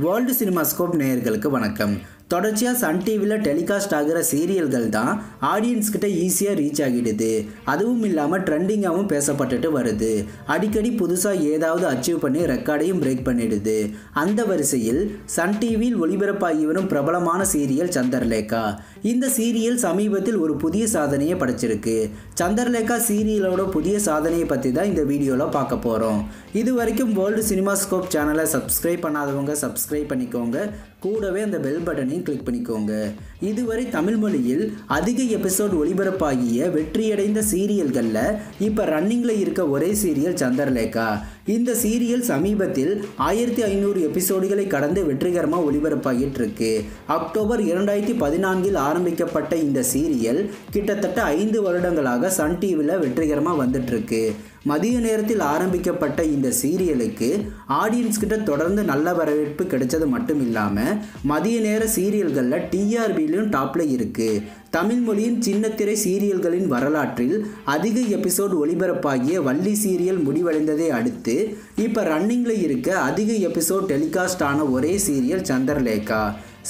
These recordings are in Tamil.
வேர்ல்டு சினிமாஸ்கோப் நேயர்களுக்கு வணக்கம். தொடர்ச்சியாக சன் டிவியில் டெலிகாஸ்ட் ஆகிற சீரியல்கள் தான் ஆடியன்ஸ் கிட்ட ஈஸியாக ரீச் ஆகிடுது. அதுவும் இல்லாமல் ட்ரெண்டிங்காகவும் பேசப்பட்டுட்டு வருது. அடிக்கடி புதுசாக ஏதாவது அச்சீவ் பண்ணி ரெக்கார்டையும் பிரேக் பண்ணிடுது. அந்த வரிசையில் சன் டிவியில் ஒளிபரப்பாகி வரும் பிரபலமான சீரியல் சந்திரலேகா. இந்த சீரியல் சமீபத்தில் ஒரு புதிய சாதனையை படைச்சிருக்கு. சந்திரலேகா சீரியலோட புதிய சாதனையை பற்றி தான் இந்த வீடியோவில் பார்க்க போகிறோம். இது வரைக்கும் வேர்ல்டு சினிமாஸ்கோப் சேனலை சப்ஸ்கிரைப் பண்ணாதவங்க சப்ஸ்கிரைப் பண்ணிக்கோங்க. கூடவே அந்த பெல் பட்டனையும் கிளிக் பண்ணிக்கோங்க. இதுவரை தமிழ் மொழியில் அதிக எபிசோட் ஒளிபரப்பாகிய வெற்றியடைந்த சீரியல்களில் இப்போ ரன்னிங்கில் இருக்க ஒரே சீரியல் சந்திரலேகா. இந்த சீரியல் சமீபத்தில் 1500 எபிசோடுகளை கடந்து வெற்றிகரமாக ஒளிபரப்பாகிட்டு இருக்கு. அக்டோபர் 2014 ஆரம்பிக்கப்பட்ட இந்த சீரியல் கிட்டத்தட்ட 5 வருடங்களாக சன் டிவியில் வெற்றிகரமாக வந்துட்டு இருக்கு. மதிய நேரத்தில் ஆரம்பிக்கப்பட்ட இந்த சீரியலுக்கு ஆடியன்ஸ் கிட்ட தொடர்ந்து நல்ல வரவேற்பு கிடைச்சது மட்டும் இல்லாமல் மதிய நேர சீரியல்களில் டிஆர்பிலையும் டாப்பில் இருக்குது. தமிழ் மொழியின் சின்னத்திரை சீரியல்களின் வரலாற்றில் அதிக எபிசோட் ஒளிபரப்பாகிய வள்ளி சீரியல் முடிவடைந்ததை அடுத்து இப்போ ரன்னிங்கில் இருக்க அதிக எபிசோட் டெலிகாஸ்ட் ஆன ஒரே சீரியல் சந்திரலேகா.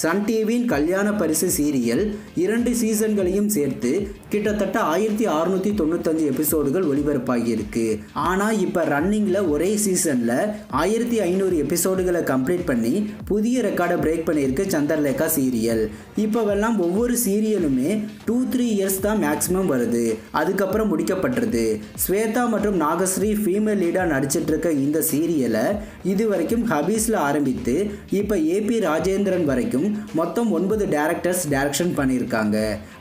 சன் டிவியின் கல்யாண பரிசு சீரியல் 2 சீசன்களையும் சேர்த்து கிட்டத்தட்ட 1695 எபிசோடுகள் ஒளிபரப்பாகி இருக்கு. ஆனால் இப்போ ரன்னிங்கில் ஒரே சீசனில் 1500 எபிசோடுகளை கம்ப்ளீட் பண்ணி புதிய ரெக்கார்டை பிரேக் பண்ணியிருக்கு சந்திரலேகா சீரியல். இப்போவெல்லாம் ஒவ்வொரு சீரியலுமே 2-3 இயர்ஸ் தான் மேக்ஸிமம் வருது. அதுக்கப்புறம் முடிக்கப்பட்டிருது. ஸ்வேதா மற்றும் நாகஸ்ரீ ஃபீமேல் லீடாக நடிச்சிட்டு இருக்க இந்த சீரியலை இது வரைக்கும் ஹபீஸில் ஆரம்பித்து இப்போ ஏபி ராஜேந்திரன் வரைக்கும் மொத்தம் 9 டைரக்டர்ஸ் டைரக்ஷன் பண்ணியிருக்காங்க.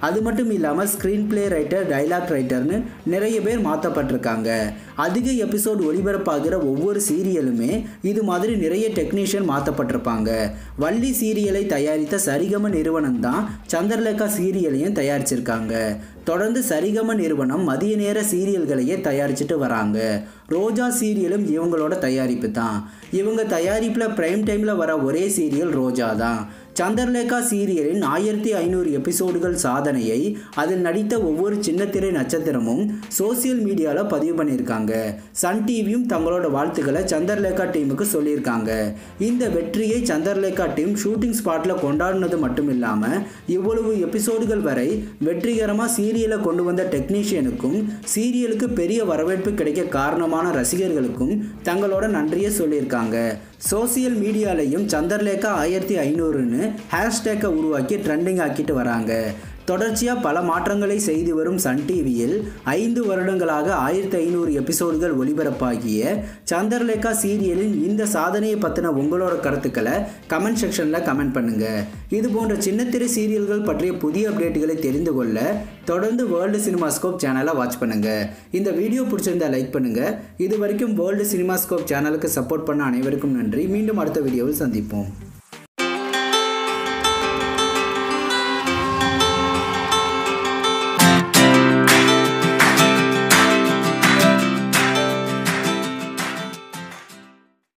அது மட்டும் இல்லாமல் ஸ்க்ரீன் பிளே ரைட்டர், டைலாக் ரைட்டர்னு நிறைய பேர் மாற்றப்பட்டிருக்காங்க. அதிக எபிசோட் ஒளிபரப்பாகிற ஒவ்வொரு சீரியலுமே இது மாதிரி நிறைய டெக்னீஷியன் மாற்றப்பட்டிருப்பாங்க. வள்ளி சீரியலை தயாரித்த சரிகம நிறுவனம் தான் சந்திரலேகா சீரியலையும் தயாரிச்சிருக்காங்க. தொடர்ந்து சரிகம நிறுவனம் மதிய நேர சீரியல்களையே தயாரிச்சுட்டு வராங்க. ரோஜா சீரியலும் இவங்களோட தயாரிப்பு தான். இவங்க தயாரிப்பில் பிரைம் டைமில் வர ஒரே சீரியல் ரோஜா தான். சந்திரலேகா சீரியலின் 1500 எபிசோடுகள் சாதனையை அதில் நடித்த ஒவ்வொரு சின்னத்திரை நட்சத்திரமும் சோசியல் மீடியாவில் பதிவு பண்ணியிருக்காங்க. சன் டிவியும் தங்களோட வாழ்த்துக்களை சந்திரலேகா டீமுக்கு சொல்லியிருக்காங்க. இந்த வெற்றியை சந்திரலேகா டீம் ஷூட்டிங் ஸ்பாட்டில் கொண்டாடினது மட்டும் இல்லாமல் இவ்வளவு எபிசோடுகள் வரை வெற்றிகரமாக சீரியலை கொண்டு வந்த டெக்னீஷியனுக்கும் சீரியலுக்கு பெரிய வரவேற்பு கிடைக்க காரணமான ரசிகர்களுக்கும் தங்களோட நன்றியை சொல்லியிருக்காங்க. சோசியல் மீடியாலையும் சந்திரலேகா 1500ன்னு ஹேஷ்டேக்கை உருவாக்கி ட்ரெண்டிங் ஆக்கிட்டு வராங்க. தொடர்ச்சியாக பல மாற்றங்களை செய்து வரும் சன் டிவியில் 5 வருடங்களாக 1500 எபிசோடுகள் ஒளிபரப்பாகிய சந்திரலேகா சீரியலின் இந்த சாதனையை பற்றின உங்களோட கருத்துக்களை கமெண்ட் செக்ஷனில் கமெண்ட் பண்ணுங்கள். இது போன்ற சின்னத்திரை சீரியல்கள் பற்றிய புதிய அப்டேட்டுகளை தெரிந்து கொள்ள தொடர்ந்து வேர்ல்டு சினிமாஸ்கோப் சேனலை வாட்ச் பண்ணுங்கள். இந்த வீடியோ பிடிச்சிருந்தா லைக் பண்ணுங்கள். இது வரைக்கும் வேர்ல்டு சினிமாஸ்கோப் சேனலுக்கு சப்போர்ட் பண்ண அனைவருக்கும் நன்றி. மீண்டும் அடுத்த வீடியோவில் சந்திப்போம்.